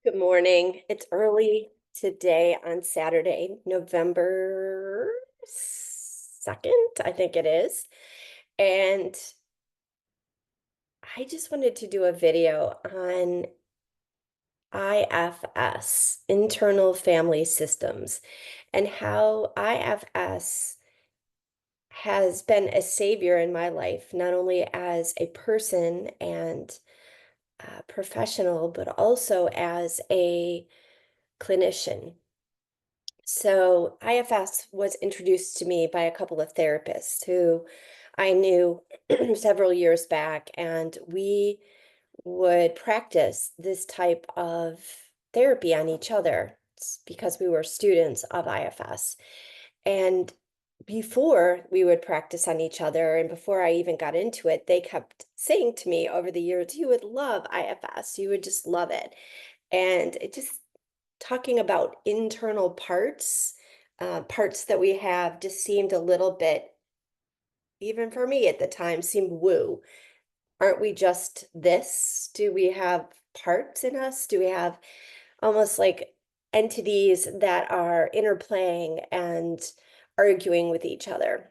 Good morning. It's early today on Saturday, November 2nd, I think it is. And I just wanted to do a video on IFS, internal family systems, and how IFS has been a savior in my life, not only as a person and a professional, but also as a clinician. So IFS was introduced to me by a couple of therapists who I knew several years back, and we would practice this type of therapy on each other. It's because we were students of IFS. And before we would practice on each other, and before I even got into it, they kept saying to me over the years, you would love IFS, you would just love it. And it just talking about internal parts, parts that we have just seemed a little bit, even for me at the time, seemed woo. Aren't we just this? Do we have parts in us? Do we have almost like entities that are interplaying and arguing with each other?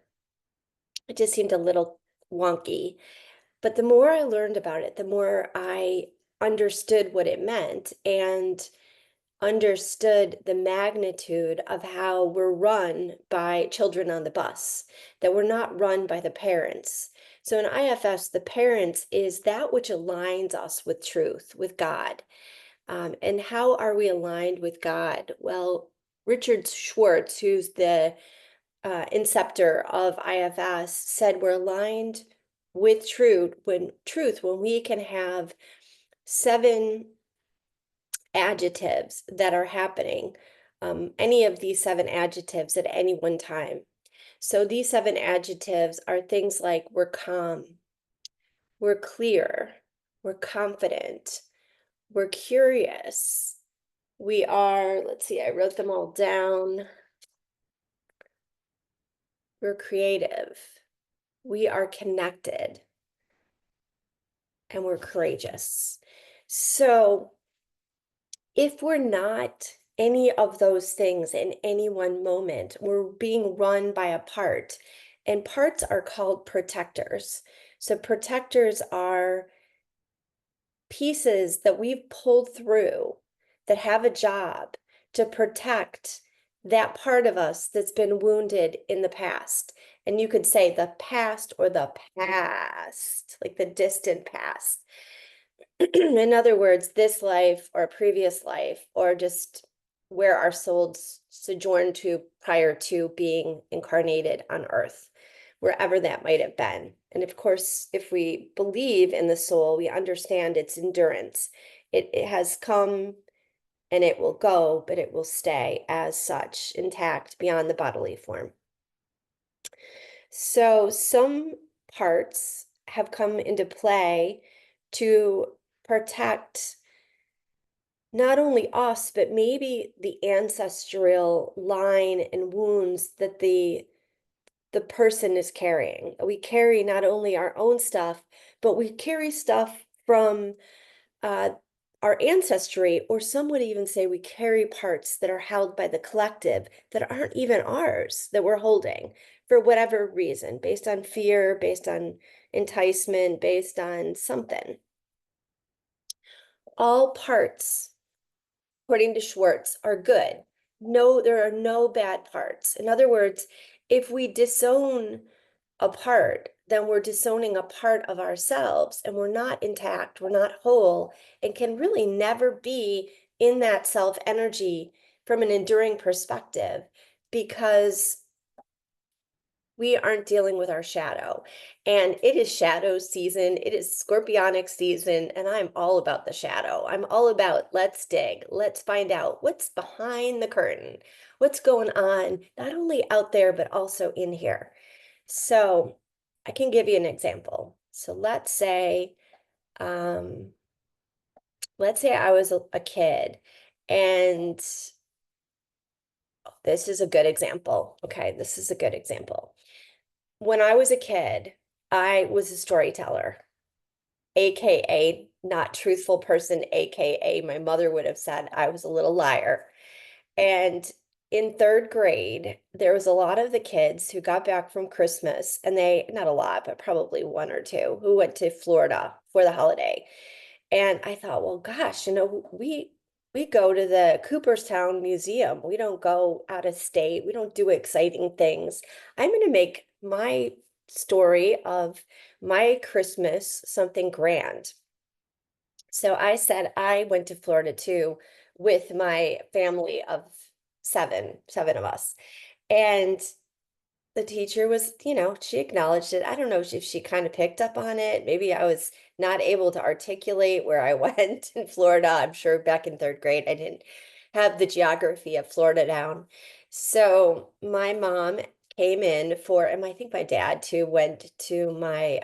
It just seemed a little wonky. But the more I learned about it, the more I understood what it meant. And understood the magnitude of how we're run by children on the bus, that we're not run by the parents. So in IFS, the parents is that which aligns us with truth, with God. And how are we aligned with God? Well, Richard Schwartz, who's the inceptor of IFS, said we're aligned with truth when we can have 7 adjectives that are happening, any of these 7 adjectives at any one time. So these 7 adjectives are things like we're calm, we're clear, we're confident, we're curious, we are, let's see, I wrote them all down. We're creative, we are connected, and we're courageous. So if we're not any of those things in any one moment, we're being run by a part, and parts are called protectors. So protectors are pieces that we've pulled through that have a job to protect that part of us that's been wounded in the past. And you could say the past or the past, like the distant past. In other words, this life or previous life, or just where our souls sojourned to prior to being incarnated on earth, wherever that might have been. And of course, if we believe in the soul, we understand its endurance. It has come and it will go, but it will stay as such, intact beyond the bodily form. So some parts have come into play to protect not only us, but maybe the ancestral line and wounds that the person is carrying. We carry not only our own stuff, but we carry stuff from uh, our ancestry, or some would even say we carry parts that are held by the collective that aren't even ours, that we're holding for whatever reason, based on fear, based on enticement, based on something. All parts, according to Schwartz, are good. No, there are no bad parts. In other words, if we disown a part, then we're disowning a part of ourselves, and we're not intact, we're not whole, and can really never be in that self energy from an enduring perspective, because we aren't dealing with our shadow. And it is shadow season, it is scorpionic season, and I'm all about the shadow. I'm all about let's dig, let's find out what's behind the curtain, what's going on, not only out there, but also in here. So I can give you an example. So um, let's say I was a kid, and this is a good example. Okay, this is a good example. When I was a kid, I was a storyteller, AKA not truthful person, AKA my mother would have said I was a little liar. And in third grade, there was a lot of the kids who got back from Christmas, and they, not a lot, but probably one or two, who went to Florida for the holiday. And I thought, well, gosh, we go to the Cooperstown Museum. We don't go out of state. We don't do exciting things. I'm going to make my story of my Christmas something grand. So I said I went to Florida too with my family of seven of us. And the teacher was, she acknowledged it. I don't know if she kind of picked up on it. Maybe I was not able to articulate where I went in Florida. I'm sure back in third grade, I didn't have the geography of Florida down. So my mom came in for, and I think my dad too went to my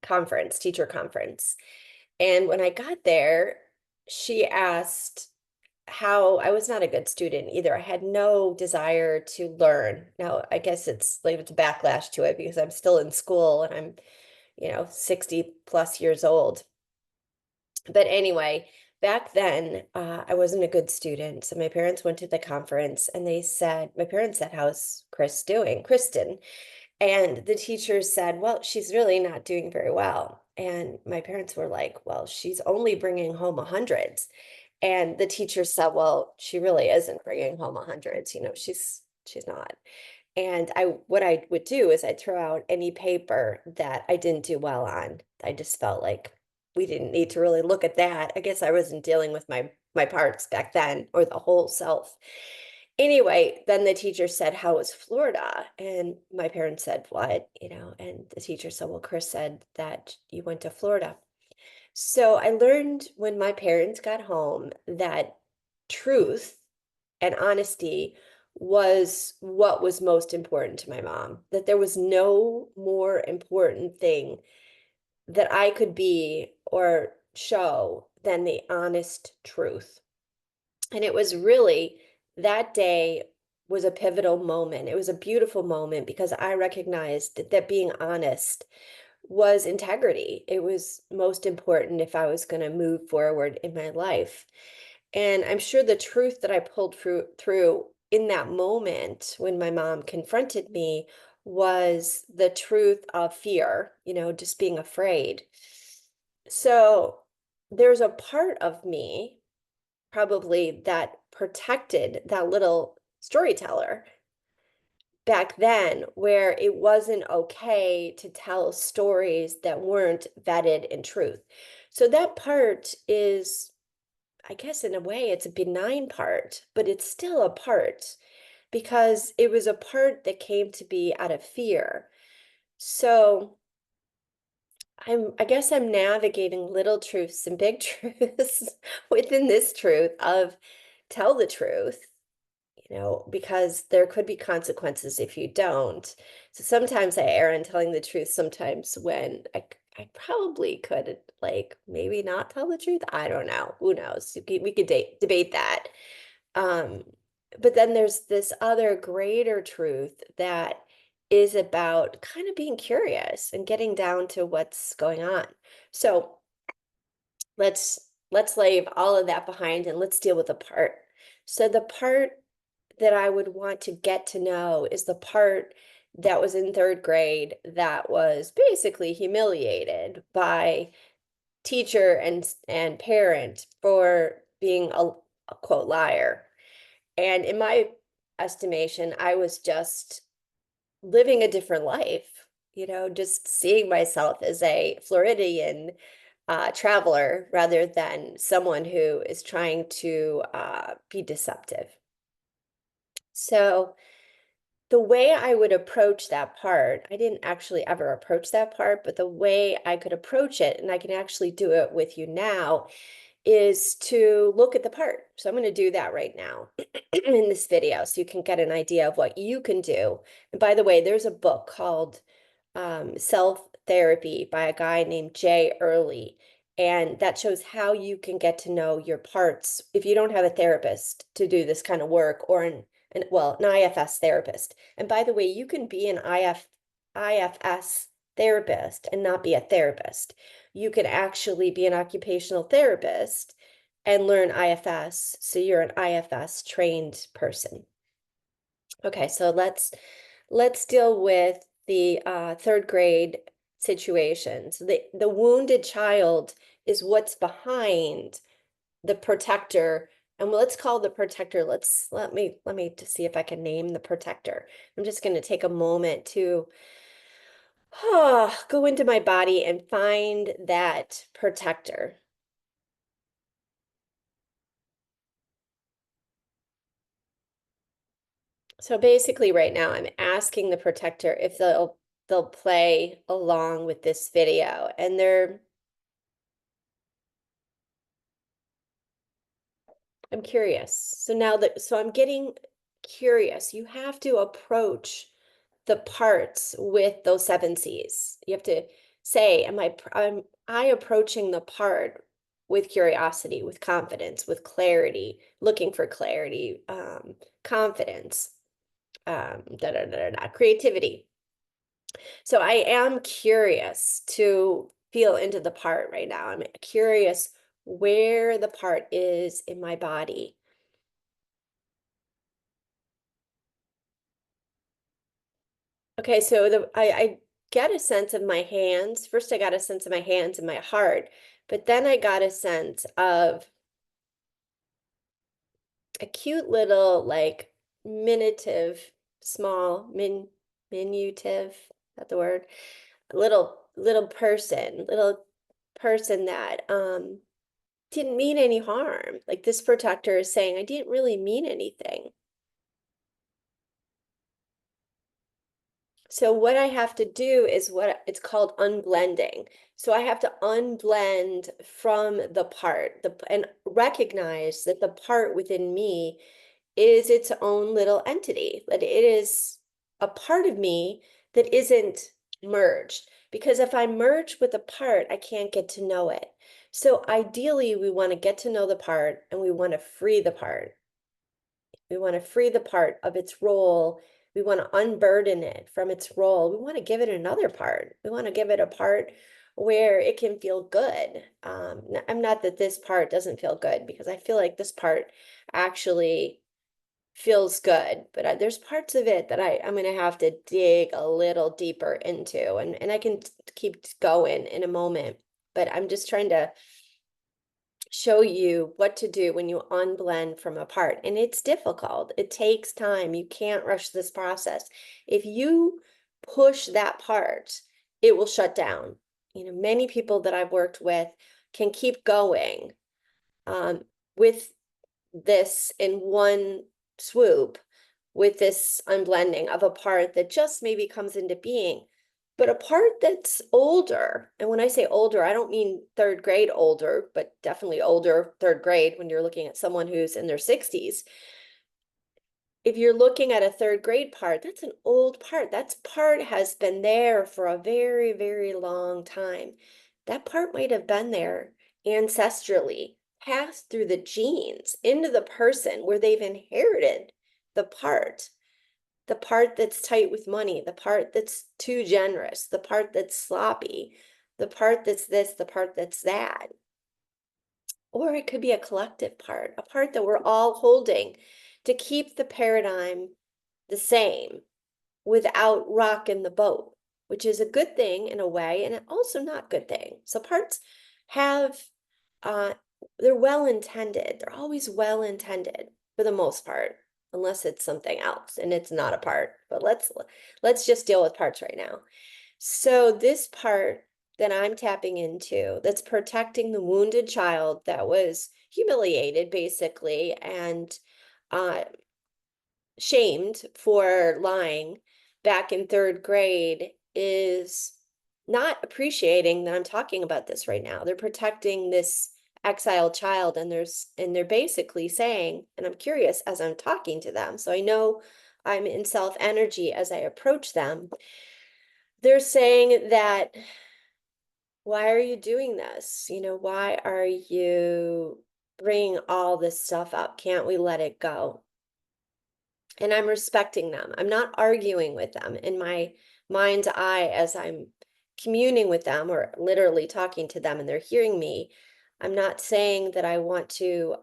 conference, teacher conference. And when I got there, she asked how I was not a good student either. I had no desire to learn. Now, I guess it's a backlash to it because I'm still in school and I'm, 60 plus years old. But anyway, back then, I wasn't a good student. So my parents went to the conference and my parents said, how's Chris doing? Kristen. And the teacher said, well, she's really not doing very well. And my parents were like, well, she's only bringing home hundreds. And the teacher said, well, she really isn't bringing home hundreds. She's not. And what I would do is I'd throw out any paper that I didn't do well on. I just felt like we didn't need to really look at that. I guess I wasn't dealing with my parts back then, or the whole self. Anyway, then the teacher said, how was Florida? And my parents said, what? And the teacher said, well, Chris said that you went to Florida. So I learned when my parents got home that truth and honesty was what was most important to my mom, that there was no more important thing that I could be or show than the honest truth. And it was really that day was a pivotal moment. It was a beautiful moment because I recognized that being honest was integrity. It was most important if I was going to move forward in my life. And I'm sure the truth that I pulled through in that moment when my mom confronted me was the truth of fear, just being afraid. So there's a part of me probably that protected that little storyteller back then where it wasn't okay to tell stories that weren't vetted in truth. So that part is, I guess in a way, it's a benign part, but it's still a part because it was a part that came to be out of fear. So I guess I'm navigating little truths and big truths within this truth of tell the truth, because there could be consequences if you don't. So sometimes I err on telling the truth, sometimes when I probably could, like, maybe not tell the truth. I don't know. Who knows? We could debate that. Um, but then there's this other greater truth that is about kind of being curious and getting down to what's going on. So let's leave all of that behind and let's deal with the part. So the part that I would want to get to know is the part that was in third grade that was basically humiliated by teacher and parent for being a quote liar. And in my estimation, I was just living a different life, just seeing myself as a Floridian traveler rather than someone who is trying to be deceptive. So the way I would approach that part, I didn't actually ever approach that part, but the way I could approach it, and I can actually do it with you now, is to look at the part. So I'm going to do that right now in this video so you can get an idea of what you can do. And by the way, there's a book called Self Therapy by a guy named Jay Early. And that shows how you can get to know your parts if you don't have a therapist to do this kind of work, or an IFS therapist. And by the way, you can be an IFS therapist and not be a therapist. you could actually be an occupational therapist and learn IFS, so you're an IFS trained person. Okay, so let's deal with the third grade situation. So the wounded child is what's behind the protector, and let's call the protector, let me just see if I can name the protector. I'm just going to take a moment to go into my body and find that protector. So basically right now I'm asking the protector if they'll play along with this video, and I'm curious. So I'm getting curious. You have to approach the parts with those seven C's. You have to say, am I approaching the part with curiosity, with confidence, with clarity, looking for clarity, confidence, creativity. So I am curious to feel into the part right now. I'm curious where the part is in my body. Okay, so I get a sense of my hands. First, I got a sense of my hands and my heart, but then I got a sense of a cute little, like, minutive, small, minutive, is that the word? Little person that didn't mean any harm. Like, this protector is saying, I didn't really mean anything. So what I have to do is what it's called unblending. So I have to unblend from the part and recognize that the part within me is its own little entity, that it is a part of me that isn't merged. Because if I merge with a part, I can't get to know it. So ideally, we want to get to know the part and we want to free the part. We want to free the part of its role. We want to unburden it from its role. We want to give it another part. We want to give it a part where it can feel good. I'm not that this part doesn't feel good, because I feel like this part actually feels good, but there's parts of it that I'm going to have to dig a little deeper into, and I can keep going in a moment, but I'm just trying to show you what to do when you unblend from a part. And it's difficult. It takes time. You can't rush this process. If you push that part, it will shut down. You know, many people that I've worked with can keep going with this in one swoop, with this unblending of a part that just maybe comes into being. But a part that's older, and when I say older, I don't mean third grade older, but definitely older third grade when you're looking at someone who's in their 60s. If you're looking at a third grade part, that's an old part. That part has been there for a very, very long time. That part might have been there ancestrally, passed through the genes into the person where they've inherited the part that's tight with money, the part that's too generous, the part that's sloppy, the part that's this, the part that's that. Or it could be a collective part, a part that we're all holding to keep the paradigm the same without rocking the boat, which is a good thing in a way, and also not good thing. So parts have, uh, they're well intended. They're always well intended for the most part, unless it's something else and it's not a part. But let's just deal with parts right now. So this part that I'm tapping into, that's protecting the wounded child that was humiliated basically, and uh, shamed for lying back in third grade, is not appreciating that I'm talking about this right now. They're protecting this exiled child, and they're basically saying, and I'm curious as I'm talking to them, so I know I'm in self energy as I approach them. They're saying that, why are you doing this? You know, why are you bringing all this stuff up? Can't we let it go? And I'm respecting them. I'm not arguing with them in my mind's eye as I'm communing with them or literally talking to them and they're hearing me, I'm not saying that I want to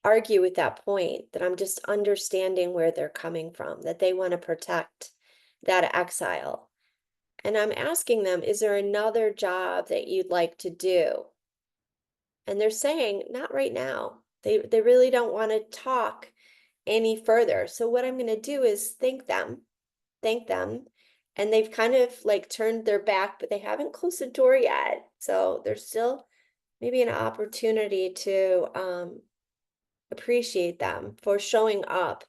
argue with that point, that I'm just understanding where they're coming from, that they want to protect that exile. And I'm asking them, is there another job that you'd like to do? And they're saying, not right now. They really don't want to talk any further. So what I'm going to do is thank them. And they've kind of like turned their back, but they haven't closed the door yet. So there's still maybe an opportunity to appreciate them for showing up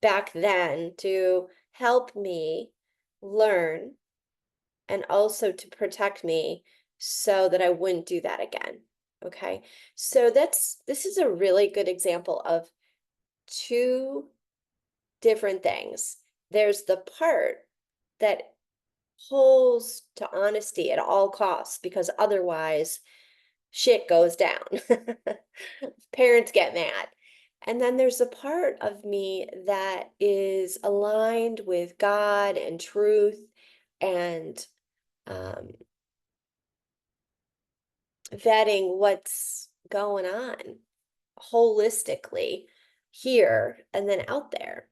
back then to help me learn and also to protect me so that I wouldn't do that again. Okay. So this is a really good example of two different things. There's the part that holds to honesty at all costs because otherwise shit goes down. Parents get mad. And then there's a part of me that is aligned with God and truth and um, vetting what's going on holistically here and then out there.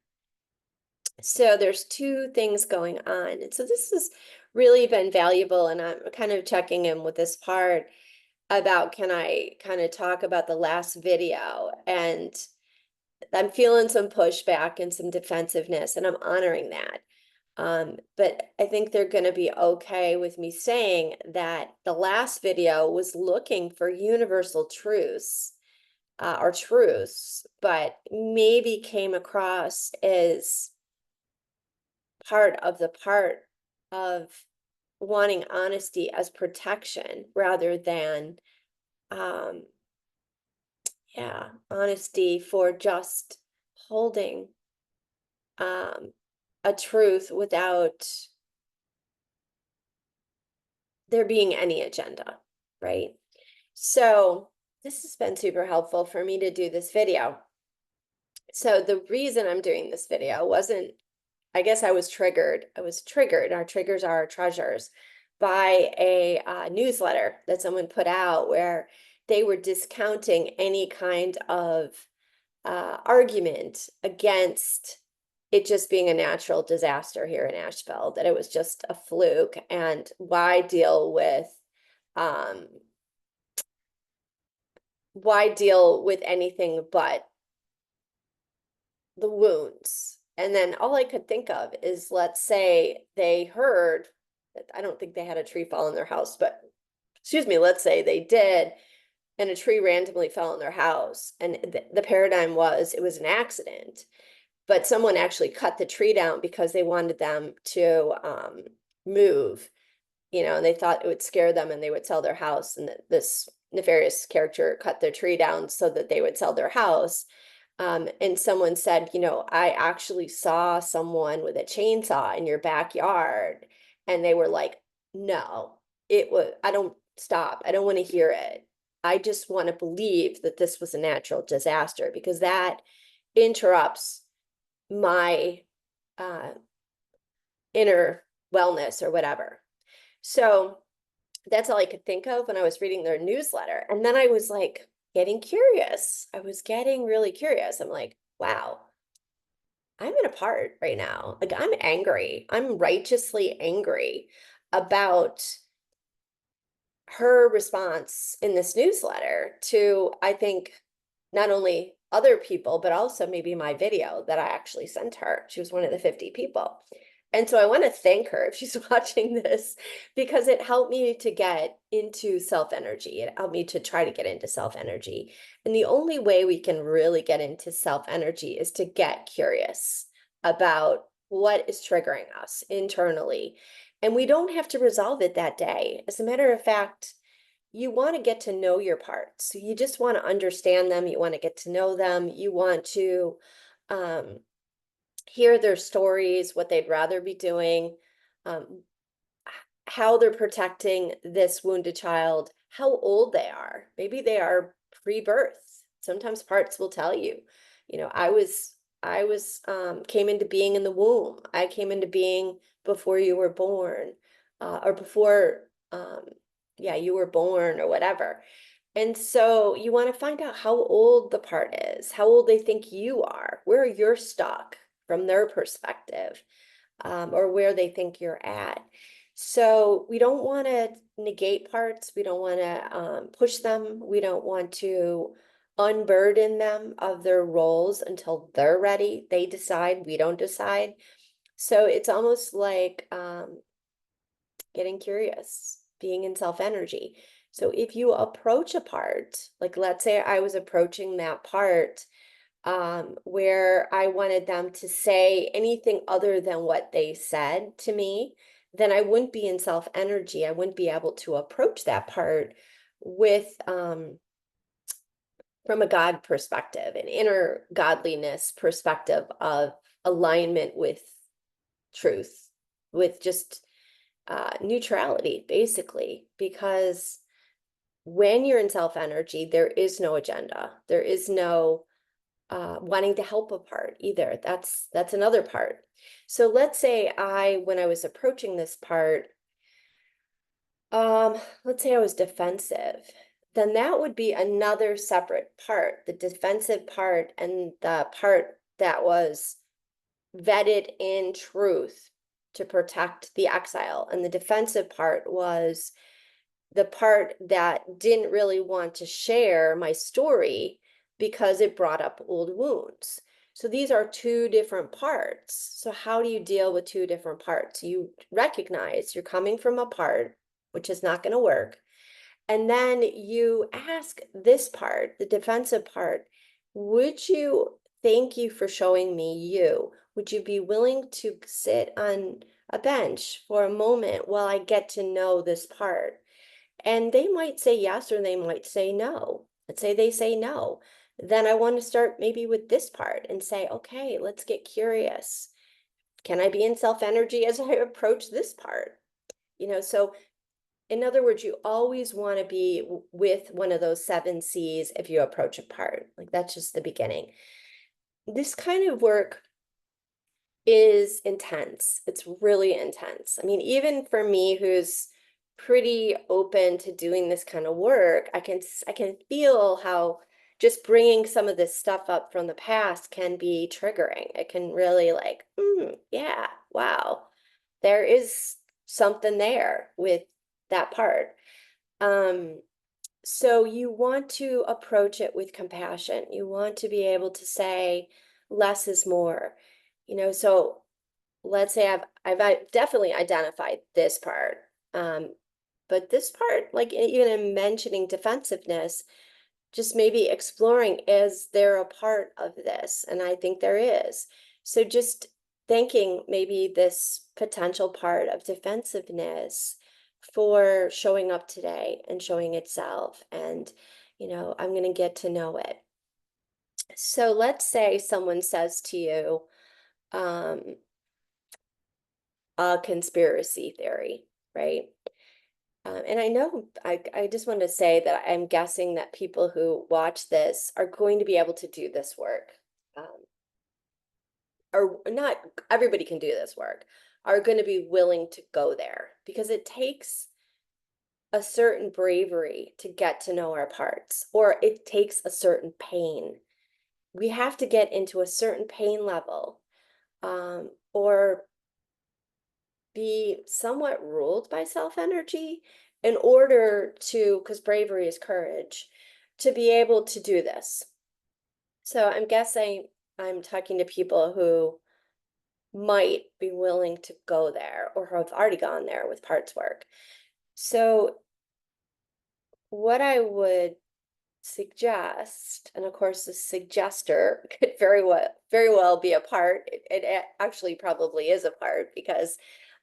So there's two things going on. And so this has really been valuable. And I'm kind of checking in with this part about, can I kind of talk about the last video? And I'm feeling some pushback and some defensiveness, and I'm honoring that. But I think they're going to be okay with me saying that the last video was looking for universal truths or truths, but maybe came across as part of wanting honesty as protection rather than um yeah, honesty for just holding um a truth without there being any agenda, right? So this has been super helpful for me to do this video. So the reason I'm doing this video wasn't, I guess I was triggered. I was triggered. Our triggers are our treasures by a newsletter that someone put out where they were discounting any kind of argument against it just being a natural disaster here in Asheville, that it was just a fluke, and um, why deal with anything but the wounds. And then all I could think of is, let's say they heard, I don't think they had a tree fall in their house, but excuse me, let's say they did, and a tree randomly fell in their house. And the paradigm was it was an accident, but someone actually cut the tree down because they wanted them to move, and they thought it would scare them and they would sell their house. And this nefarious character cut their tree down so that they would sell their house. And someone said, I actually saw someone with a chainsaw in your backyard. And they were like, no, I don't stop. I don't want to hear it. I just want to believe that this was a natural disaster, because that interrupts my inner wellness or whatever. So that's all I could think of when I was reading their newsletter. And then I was like getting curious. I was getting really curious. I'm like, wow, I'm in a part right now. Like, I'm angry. I'm righteously angry about her response in this newsletter to, I think, not only other people, but also maybe my video that I actually sent her. She was one of the 50 people. And so I want to thank her if she's watching this, because it helped me to get into self energy. It helped me to try to get into self energy. And the only way we can really get into self energy is to get curious about what is triggering us internally. And we don't have to resolve it that day. As a matter of fact, you want to get to know your parts. So you just want to understand them. You want to get to know them. You want to um, hear their stories, what they'd rather be doing, um, how they're protecting this wounded child, how old they are. Maybe they are pre-birth. Sometimes parts will tell you, I was came into being in the womb. I came into being before you were born, or before, yeah, you were born or whatever. And so you want to find out how old the part is, how old they think you are, where you're stuck from their perspective, or where they think you're at. So we don't want to negate parts. We don't want to push them. We don't want to unburden them of their roles until they're ready. They decide, we don't decide. So it's almost like getting curious, being in self energy. So if you approach a part, like let's say I was approaching that part where I wanted them to say anything other than what they said to me, then I wouldn't be in self energy. I wouldn't be able to approach that part with from a God perspective, an inner godliness perspective of alignment with truth, with just neutrality, basically, because when you're in self energy, there is no agenda. There is no wanting to help a part either. That's another part. So let's say when I was approaching this part, let's say I was defensive, then that would be another separate part, the defensive part and the part that was vetted in truth to protect the exile. And the defensive part was the part that didn't really want to share my story because it brought up old wounds. So these are two different parts. So how do you deal with two different parts? You recognize you're coming from a part, which is not going to work. And then you ask this part, the defensive part, would you thank you for showing me you? Would you be willing to sit on a bench for a moment while I get to know this part? And they might say yes or they might say no. Let's say they say no. Then I want to start maybe with this part and say, okay, let's get curious. Can I be in self energy as I approach this part? So in other words, you always want to be with one of those 7 C's if you approach a part. Like that's just the beginning. This kind of work is intense. It's really intense. I mean, even for me who's pretty open to doing this kind of work, I can feel how just bringing some of this stuff up from the past can be triggering. It can really like, yeah, wow, there is something there with that part. So you want to approach it with compassion. You want to be able to say less is more. So let's say I've definitely identified this part. But this part, like even in mentioning defensiveness, just maybe exploring, is there a part of this? And I think there is. So just thanking maybe this potential part of defensiveness for showing up today and showing itself. And, I'm going to get to know it. So let's say someone says to you, a conspiracy theory, right? And I know I just want to say that I'm guessing that people who watch this are going to be able to do this work. Or not everybody can do this work, are going to be willing to go there because it takes a certain bravery to get to know our parts, or it takes a certain pain. We have to get into a certain pain level, or be somewhat ruled by self energy in order to, because bravery is courage, to be able to do this. So I'm guessing I'm talking to people who might be willing to go there or have already gone there with parts work. So what I would suggest, and of course the suggester could very well be a part. It actually probably is a part because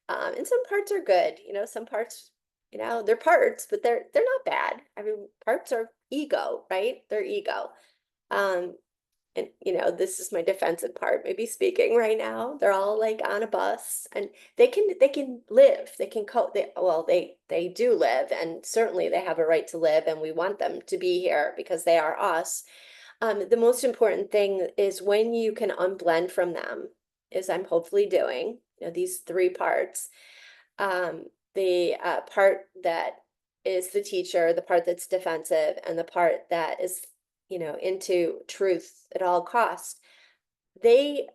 and some parts are good, some parts, they're parts, but they're not bad. I mean, parts are ego, right? They're ego. And this is my defensive part, maybe speaking right now. They're all like on a bus and they can live, they can cope. They do live, and certainly they have a right to live, and we want them to be here because they are us. The most important thing is when you can unblend from them, is I'm hopefully doing, these three parts. The part that is the teacher, the part that's defensive, and the part that is, into truth at all costs. They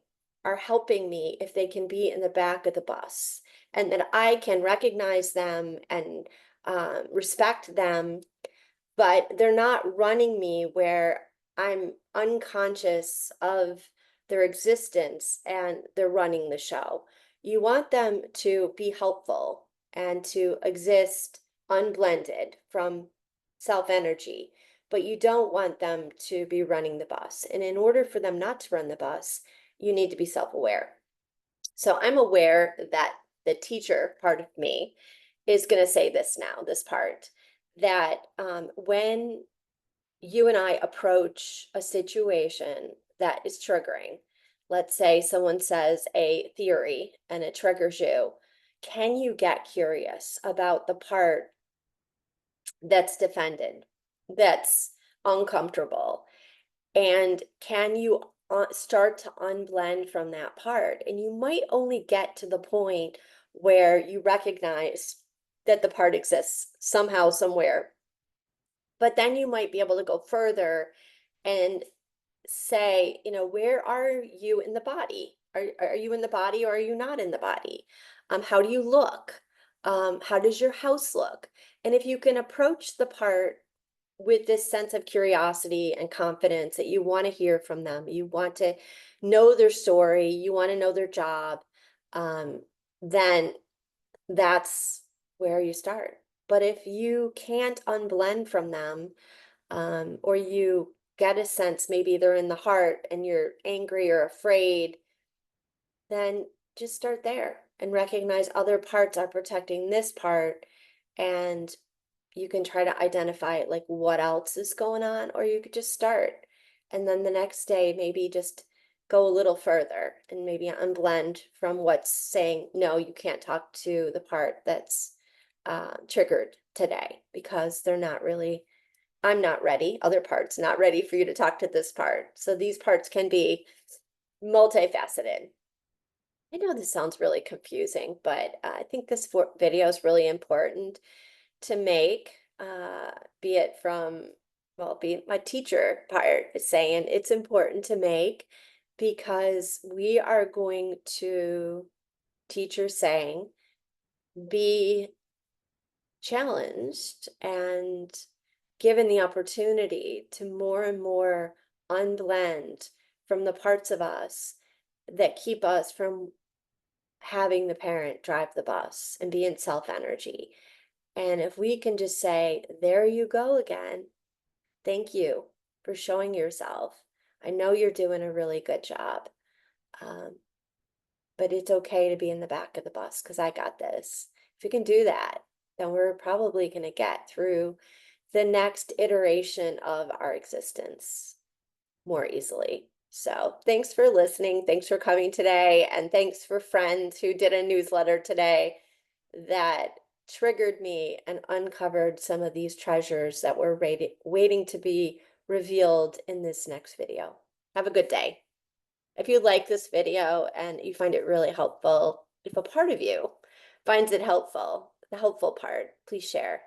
are helping me if they can be in the back of the bus and that I can recognize them and respect them, but they're not running me where I'm unconscious of their existence and they're running the show. You want them to be helpful and to exist unblended from self energy, but you don't want them to be running the bus. And in order for them not to run the bus, you need to be self aware. So I'm aware that the teacher part of me is going to say this now, this part, that when you and I approach a situation that is triggering, let's say someone says a theory and it triggers you, can you get curious about the part that's defended, that's uncomfortable? And can you start to unblend from that part? And you might only get to the point where you recognize that the part exists somehow, somewhere. But then you might be able to go further and say, where are you in the body? Are you in the body or are you not in the body? How do you look? How does your house look? And if you can approach the part with this sense of curiosity and confidence that you want to hear from them, you want to know their story, you want to know their job, um, then that's where you start. But if you can't unblend from them, or you get a sense maybe they're in the heart and you're angry or afraid, then just start there and recognize other parts are protecting this part. And you can try to identify like what else is going on, or you could just start. And then the next day, maybe just go a little further and maybe unblend from what's saying, no, you can't talk to the part that's triggered today because they're not really, I'm not ready. Other parts not ready for you to talk to this part. So these parts can be multifaceted. I know this sounds really confusing, but I think this video is really important to make, be it from, well, be my teacher part is saying it's important to make because we are going to, teachers saying, be challenged and given the opportunity to more and more unblend from the parts of us that keep us from having the parent drive the bus and be in self energy. And if we can just say, there you go again, thank you for showing yourself. I know you're doing a really good job, but it's okay to be in the back of the bus because I got this. If we can do that, then we're probably going to get through the next iteration of our existence more easily. So thanks for listening. Thanks for coming today. And thanks for friends who did a newsletter today that triggered me and uncovered some of these treasures that were waiting to be revealed in this next video. Have a good day. If you like this video and you find it really helpful, if a part of you finds it helpful, the helpful part, please share.